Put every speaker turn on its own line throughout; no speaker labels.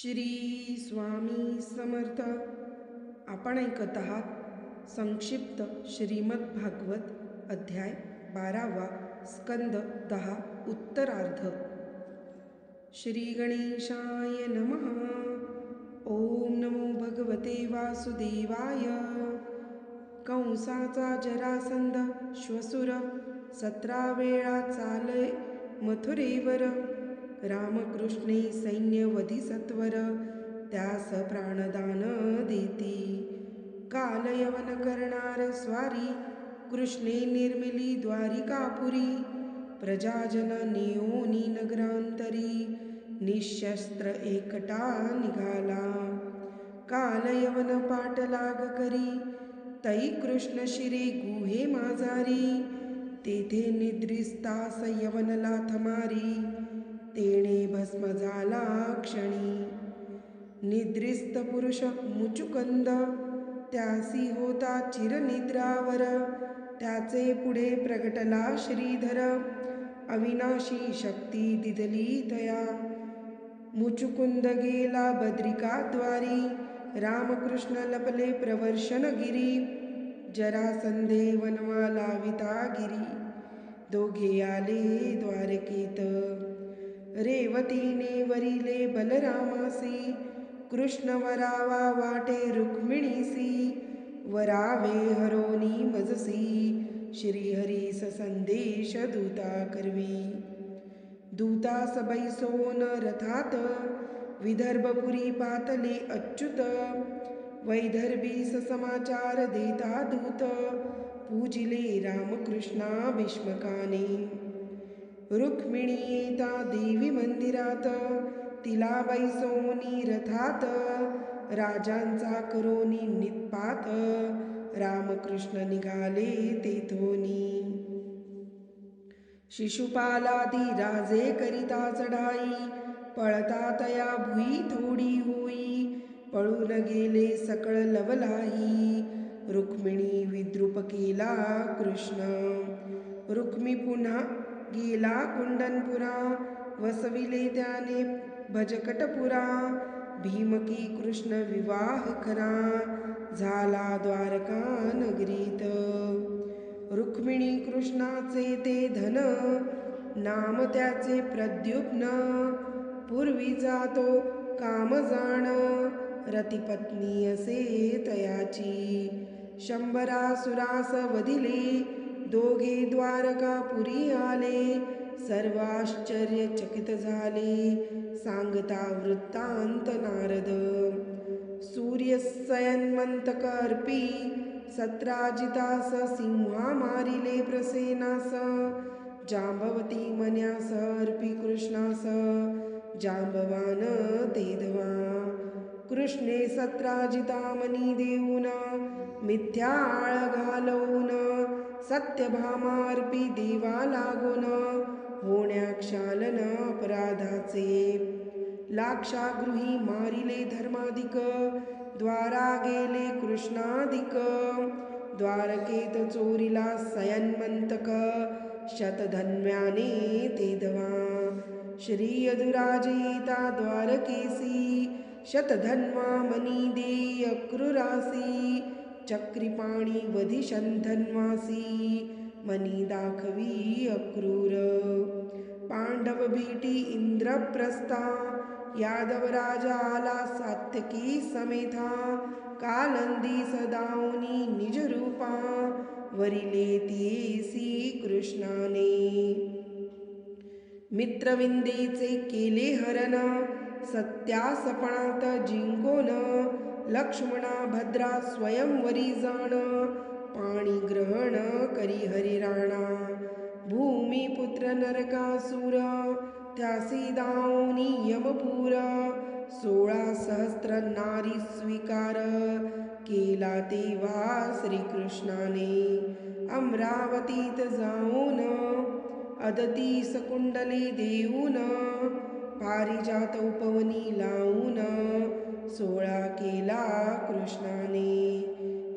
श्री स्वामी समर्थ. आपण ऐकत आहात संक्षिप्त श्रीमद भागवत अध्याय 12वा स्कंद 10 उत्तरार्ध. श्री गणेशाय नमः. ओम नमो भगवते वासुदेवाय. कंसाचा जरासंध श्वसुर 17 वेळा चालय मथुरेवर. रामकृष्णे सैन्य वधी सत्वर, त्यास प्राणदान देती. कालयवन करणार स्वारी, कृष्णे निर्मिली द्वारिकापुरी. प्रजाजन नियोनी नगरांतरी, निशस्त्र एकटा निघाला. कालयवन पाठलाग करी, तै कृष्ण शिरे गुहे माझारी. तेथे निद्रिस्तास यवनला थमारी, तेणे भस्म झाला क्षणी. निद्रिस्त पुरुष मुचुकंद, त्यासी होता चिरनिद्रावर. त्याचे पुढे प्रगटला श्रीधर, अविनाशी शक्ती दिदली तया. मुचुकुंद गेला बद्रिकाद्वारी, रामकृष्ण लपले प्रवर्षणगिरी. जरासंधे वनवा लाविता गिरी, दोघे आले द्वारकेत. रेवतीने वरिले बलरामासी, कृष्ण वरावा वाटे रुक्मिणीसी. वरावे हरोनी मजसी, श्रीहरीस संदेश दूता करवी. दूतास बैसोन रथात, विदर्भपुरी पातले अच्युत. वैदर्भीस समाचार देता दूत, पूजिले रामकृष्णा भीष्मकाने. रुक्मिणी येता देवी मंदिरात, तिला बैसोनी रथात. राजांचा करोनी नित्पात, रामकृष्ण निघाले तेथोनी. शिशुपालादी राजे करिता चढाई, पळता तया भुई थोडी होई. पळून गेले सकळ लवलाही, रुक्मिणी विद्रुप केला कृष्ण. रुक्मी पुन्हा गेला कुंडनपुरा, वसविले त्याने भजकटपुरा. भीमकी कृष्ण विवाह खरा, झाला द्वारका नगरीत. रुक्मिणी कृष्णाचे ते धन, नाम त्याचे प्रद्युम्न. पूर्वीचा तो काम जाण, रतिपत्नी असे तयाची. 100 सुरास वधिले, दोघे द्वारकापुरी आले. सर्व आश्चर्यचकित झाले, सांगता वृत्तांत नारद. सूर्य सयन्मंतक अर्पी, सत्राजितास सिंहा मारिले प्रसेनास. जांबवती मन्यास अर्पी कृष्णास, जांबवान तेधवा. कृष्णे सत्राजिता मनी देऊन, मिथ्या आळ घालवून. सत्यभामार्पी देवा लागून, होण्या क्षालन अपराधाचे. लाक्षागृही मारिले धर्माधिक, द्वारा गेले कृष्णाधिक. द्वारकेत चोरिला सयन्मंतक, शतधन्व्याने तेधवा. श्री यदुराज येता द्वारकेसी, शतधन्वा मनी देय क्रूरासी. चक्रिपाणी वधी शंधन्वासी, मनी दाखवी अक्रूर. पांडव भेटी इंद्रप्रस्था, यादव राजा आला सात्यकी समेथा. कालंदी सदाऊनी निज रूपा, वरिले तियेसी कृष्णाने. मित्रविंदेचे केले हरण, सत्यासपणात जिंकोन. लक्ष्मणा भद्रा स्वयंवरी जाण, पाणी ग्रहण करी हरिराणा. भूमिपुत्र नरकासूर, त्यासी दाऊनी यमपूर. 16 सहस्त्र नारी स्वीकार, केला तेव्हा श्रीकृष्णाने. अमरावतीत जाऊन, अदतीस कुंडले देऊन. पारिजात उपवनी लावून, 16 केला कृष्णाने.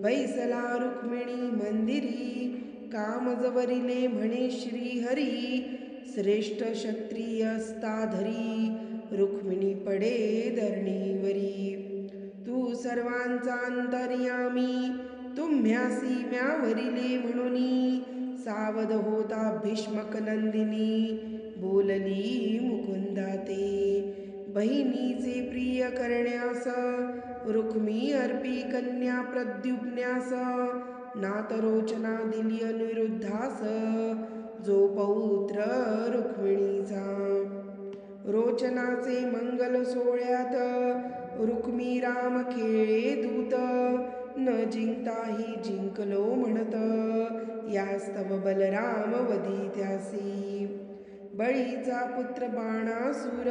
बैसला रुक्मिणी मंदिरी, कामजवरिले म्हणे श्रीहरी. श्रेष्ठ क्षत्रिय स्ताधरी, रुक्मिणी पडे धरणीवरी. तू सर्वांचा अंतर्यामी, तुम्ह्यासी म्यावरिले म्हणूनी. सावध होता भीष्मक नंदिनी, बोलली मुकुंदा ते. बहिणीचे प्रिय करण्यास, रुक्मी अर्पी कन्या प्रद्युम्न्यास. नातरोचना दिली अनिरुद्धास, जो पौत्र रुक्मिणीचा. रोचनाचे मंगल सोहळ्यात, रुक्मी राम खेळे दूत. न जिंकताही जिंकलो म्हणत, यास्तव बलराम वदित्यासी. बळीचा पुत्र बाणासुर,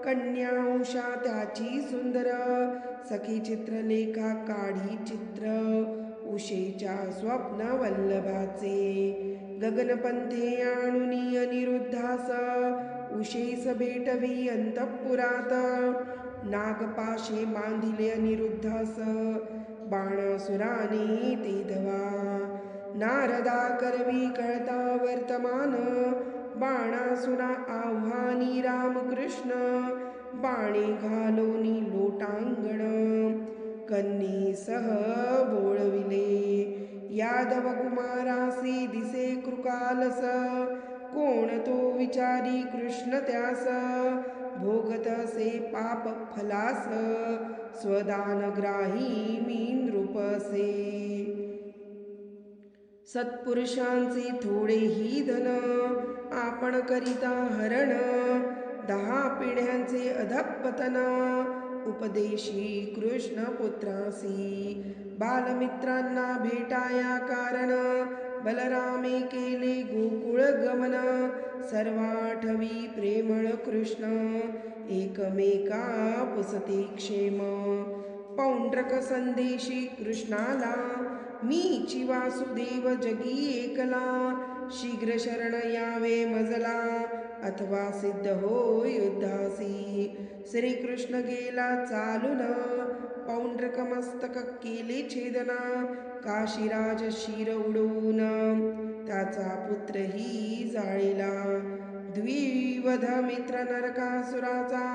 कन्या उषा त्याची सुंदर. सखी चित्रलेखा काढी चित्र, उषेच्या स्वप्न वल्लभाचे. गगनपंथे आणुनी अनिरुद्धास, उषेस भेटवी अंतपुरात. नागपाशे बांधिले अनिरुद्धास, बाणासुराने ते धवा. नारदा करवी कळता वर्तमान, बाणासुरा आव्हानी रामकृष्ण. बाणे घालोनी लोटांगण, कन्येसह बोळविले. यादव कुमारासी दिसे कृकालस, कोण तो विचारी कृष्ण त्यास. भोगत असे पाप फलास, स्वदानग्राही मी नृपसे. सत्पुरुषांचे थोडेही धन, आपण करिता हरण. 10 पिढ्यांचे अधःपतन, उपदेशी कृष्ण पुत्रासी. बालमित्रांना भेटाया कारण, बलरामे केले गोकुळ गमन. सर्वाठवी प्रेमळ कृष्ण, एकमेका पुसते क्षेम. पौंड्रक संदेशी कृष्णाला, मीची वासुदेव जगी एकला. शीघ्र शरण यावे मजला, अथवा सिद्ध हो युद्धासी. श्रीकृष्ण गेला चालून, पौंड्रक मस्तक केले छेदना. काशीराज शिर उडवून, त्याचा पुत्रही जाळीला. द्विवध मित्र नरकासुराचा,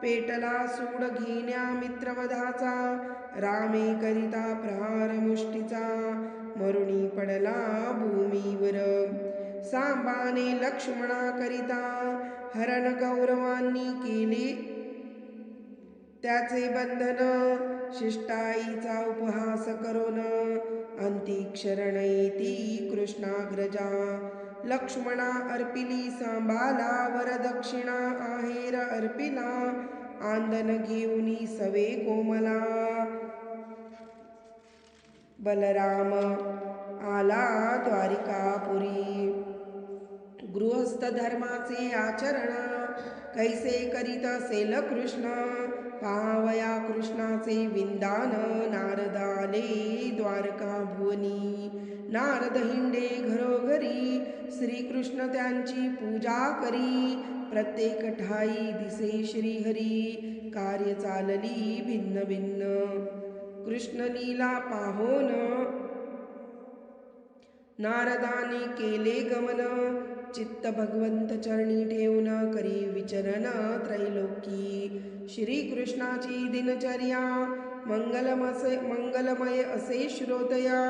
पेटला सूड घेण्या मित्रवधाचा. रामे करिता प्रहार मुष्टीचा, मरुणी पडला भूमीवर. सांबाने लक्ष्मणा करिता, हरण कौरवांनी केले त्याचे बंधन. शिष्टाईचा उपहास करून, अंतिक्षरण येती कृष्णाग्रजा. लक्ष्मणा अर्पिली सांबाला, वरदक्षिणा आहेर अर्पिला. आंदन घेऊनी सवे कोमला, बलराम आला द्वारिकापुरी. गृहस्थ धर्माचे आचरण, कैसे करीत असेल कृष्ण. पाहावया कृष्णाचे विंदान, नारदाले द्वारका भुवनी. नारद हिंडे घरोघरी, श्रीकृष्ण त्यांची पूजा करी. प्रत्येक ठाई दिसे श्रीहरी, कार्य चालली भिन्न भिन्न. कृष्ण लीला पाहोन, नारदाने केले गमन. चित्त भगवंत चरणी ठेवून, करी विचरण त्रैलोकी. श्रीकृष्णाची दिनचर्या, मंगलमय असे श्रोतया.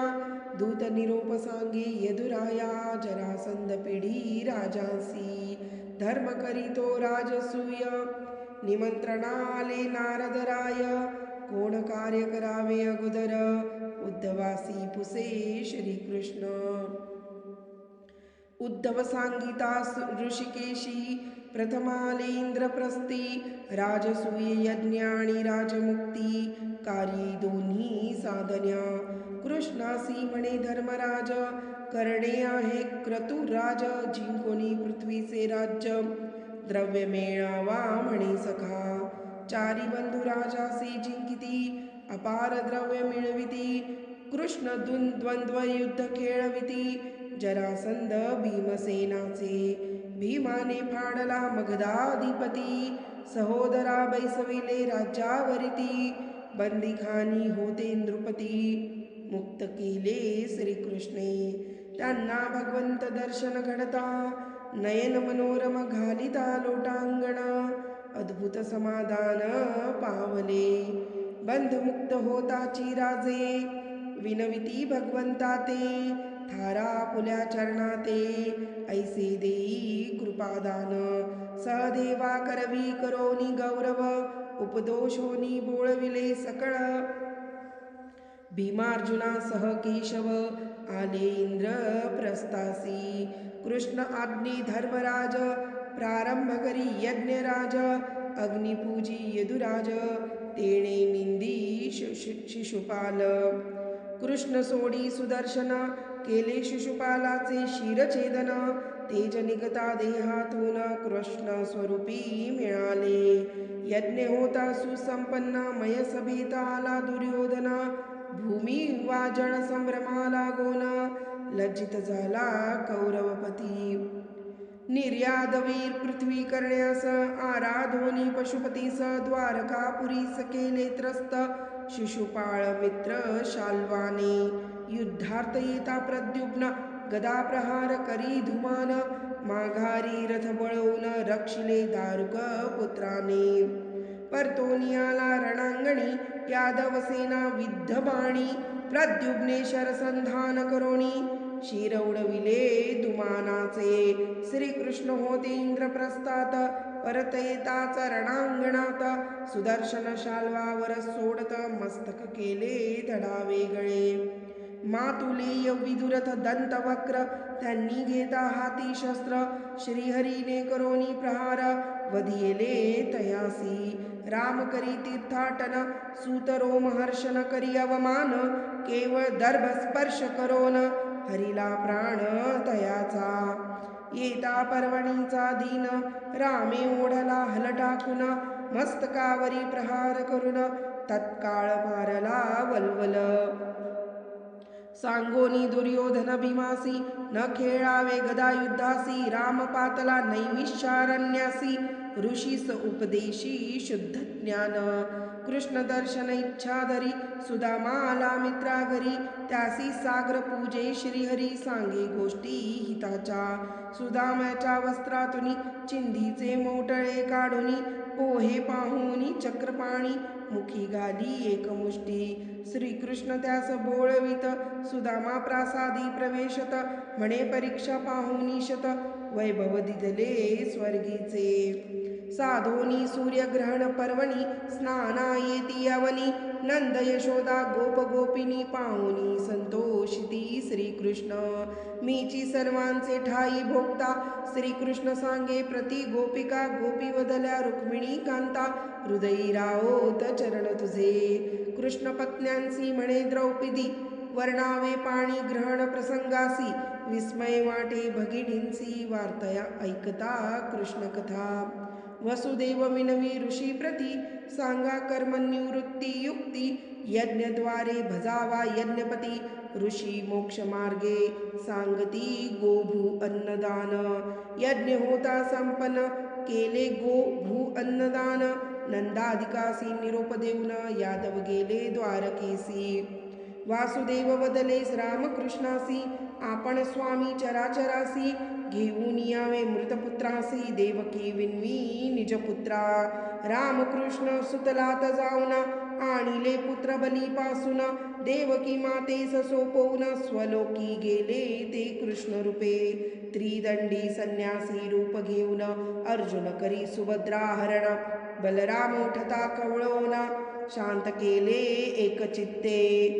दूत निरोप सांगे यदुराया, जरासंध पिढी राजासी. धर्म करीतो राजसूय, निमंत्रणाले नारदराय. कोण कार्य करावे अगोदर, उद्धवासी पुसे श्रीकृष्ण. उद्धव सांगितास ऋषिकेशी, प्रथमाले इंद्रप्रस्थी. राजसूय यज्ञ आणि राजमुक्ती, कार्ये दोन्ही साधन्या. कृष्णासी म्हणे धर्मराज, करणे आहे क्रतुराज. जिंकोनी पृथ्वीचे राज्य, द्रव्य मेळावा म्हणे सखा. चारी बंधू राजासी जिंकिती, अपार द्रव्य मिळविती. कृष्ण द्वंद्व युद्ध खेळविती, जरासंध भीमसेनाचे. भीमाने फाडला मगधाधिपती, सहोदरा बैसविले राज्यावरिती. बंदिखानी होते नृपती, मुक्त केले श्रीकृष्णे. त्यांना भगवंत दर्शन घडता, नयन मनोरम घालिता लोटांगण. अद्भुत समाधान पावले. बंधमुक्त होताची राजे, विनविती भगवंता ते. थारा पुल्या चरणाते, ऐसे देई कृपादान. सहदेवा करवी करोनी गौरव, उपदोषोनी बोळविले सकळ. भीमार्जुना सह केशव, आले इंद्रप्रस्थासी. कृष्ण आज्ञे धर्मराज, प्रारंभ करी यज्ञराज. अग्निपूजी यदुराज, तेणे निंदी शिशुपाल. कृष्ण सोडी सुदर्शन, केले शिशुपालाचे शिरछेदन. तेज निघता देहातून, कृष्ण स्वरूपी मिळाले. यज्ञ होता सुसंपन्न, मय सभेत आला दुर्योधन. भूमी वाजळ संभ्रमाला गोन, लज्जित झाला कौरवपती. निर्यादवीर पृथ्वी करण्यास, आराधोनी पशुपतीस. द्वारकापुरीस केले त्रस्त, शिशुपाळ मित्र शाल्वाने. युद्धार्थ येता प्रद्युम्न, गदा प्रहार करी धुमान. माघारी रथ बळवून, रक्षिले दारुक पुत्राने. परतोनी आला रणांगणी, यादव सेना विद्ध बाणी. प्रद्युम्ने शरसंधान करोनी, शिर उडविले दुमानाचे. श्रीकृष्ण होते इंद्रप्रस्थात, परत येताच रणांगणात. सुदर्शन शाल्वावर सोडत, मस्तक केले धडा वेगळे. मातुलेय विदुरथ दंतवक्र, त्यांनी घेता हाती शस्त्र. श्रीहरीने करोनी प्रहार, वधियेले तयासी. राम करी तीर्थाटन, सूत रोमहर्षण करी अवमान. केवळ दर्भ स्पर्श करोन, हरिला प्राण तयाचा. येता पर्वणीचा दीन, रामे ओढला हल टाकून. मस्तकावरी प्रहार करून, तत्काळ मारला वल्वल. सांगोनी दुर्योधन भीमासी, न खेळावे गदा युद्धासी. राम पातला नैमिषारण्यासी, ऋषीस उपदेशी शुद्ध ज्ञान. कृष्ण दर्शन इच्छा धरी, सुदामा आला मित्रा घरी. त्यासी साग्र पूजे श्रीहरी, सांगे गोष्टी हिताच्या. सुदामाच्या वस्त्रातुनी, चिंधीचे मोटळे काढुनी. पोहे पाहुनी चक्रपाणी, मुखी घाली एकमुष्टी. श्रीकृष्ण त्यास बोळवित, सुदामा प्रासादी प्रवेशत. म्हणे परीक्षा पाहुनी शत, वैभव दिदले स्वर्गीचे. साधोनी सूर्यग्रहण पर्वणी, स्नाना येती अवनी. नंद यशोदा गोप गोपिनी, पाहुनी संतोषिती श्रीकृष्ण. मीची सर्वांचे ठाई भोगता, श्रीकृष्ण सांगे प्रति गोपिका. गोपी वदल्या रुक्मिणी कांता, हृदयी राहोत चरण तुझे. कृष्ण पत्न्यांसी म्हणे द्रौपदी, वर्णावे पाणी ग्रहण प्रसंगासी. विस्मय वाटे भगिनींसी, वार्तया ऐकता कृष्ण कथा. वसुदेव विनवी ऋषी प्रती, सांगा कर्मनिवृत्ती युक्ती. यज्ञद्वारे भजावा यज्ञपती, ऋषी मोक्ष मार्गे सांगती गोभू अन्नदान. यज्ञ होता संपन्न, केले गो भू अन्नदान. नंदाधिकासी निरोप देऊन, यादव गेले द्वारकेसी. वासुदेव वदलेस रामकृष्णासी, आपण स्वामी चराचरासी. घेऊन यावे मृतपुत्रासी, देवकी विन्वी निजपुत्रा. रामकृष्ण सुतलात जाऊन, आणिले पुत्र बलीपासून. देवकी मातेस सोपवून, स्वलोकी गेले ते कृष्ण रूपे. त्रिदंडी संन्यासी रूप घेऊन, अर्जुन करी सुभद्रा हरण. बलराम उठता कवळोन, शांत केले एकचित्ते.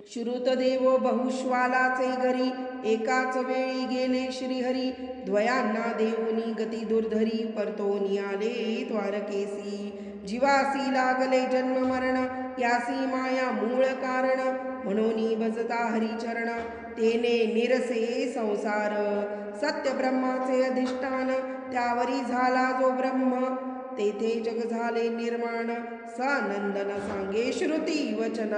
श्रुतदेव बहुश्वालाचे घरी, एकाच वेळी गेले श्रीहरी. द्वयांना देऊनी गती दुर्धरी, परतोनी आले द्वारकेसी. जीवासी लागले जन्म मरण, यासी माया मूळ कारण. म्हणून भजता हरिचरण, तेने निरसे संसार. सत्य ब्रह्माचे अधिष्ठान, त्यावरी झाला जो ब्रह्म. तेथे जग झाले निर्माण, सानंदन सांगे श्रुती वचन.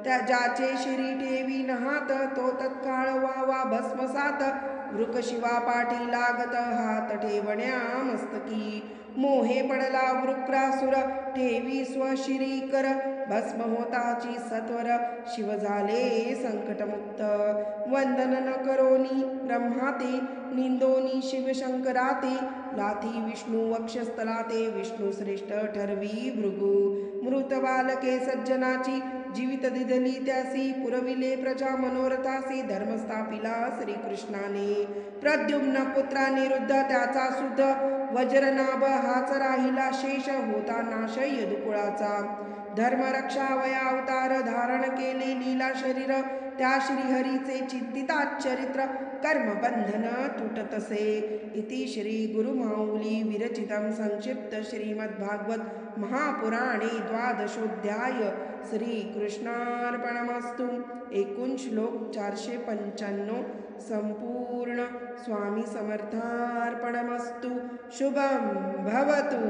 त्या ज्याचे शिरी ठेवी हात, तो तत्काळ व्हावा भस्मसात. वृक शिवा पाठी लागत, हात ठेवण्या मस्तकी. मोहे पडला वृक्रासुर, ठेवी स्वशिरी कर. भस्म होताची सत्वर, शिव झाले संकटमुक्त. वंदन न करोनी ब्रह्माते, निंदोनी शिवशंकराते. लाथी विष्णू वक्षस्थलाते विष्णू श्रेष्ठ ठरवी भृगू मृत बालके सज्जनाची जीवित दिधली त्यासी पुरविले प्रजा मनोरथासी धर्म स्थापिला श्रीकृष्णाने प्रद्युम्न पुत्रा निरुद्ध त्याचा सुद्ध वज्रनाभ हाच राहिला शेष होता नाश यदुकुळाचा धर्मरक्षा वया अवतार धारण केले लीला शरीर त्या श्रीहरीचे चिंतितात चरित्र कर्मबंधन तुटतसे इति श्री गुरुमाऊली विरचितं संक्षिप्त श्रीमद्भागवत महापुराणे द्वादशोऽध्याय श्रीकृष्णार्पणमस्तु एकूण श्लोक 495 संपूर्ण स्वामी समर्थार्पणमस्तु शुभं भवतु।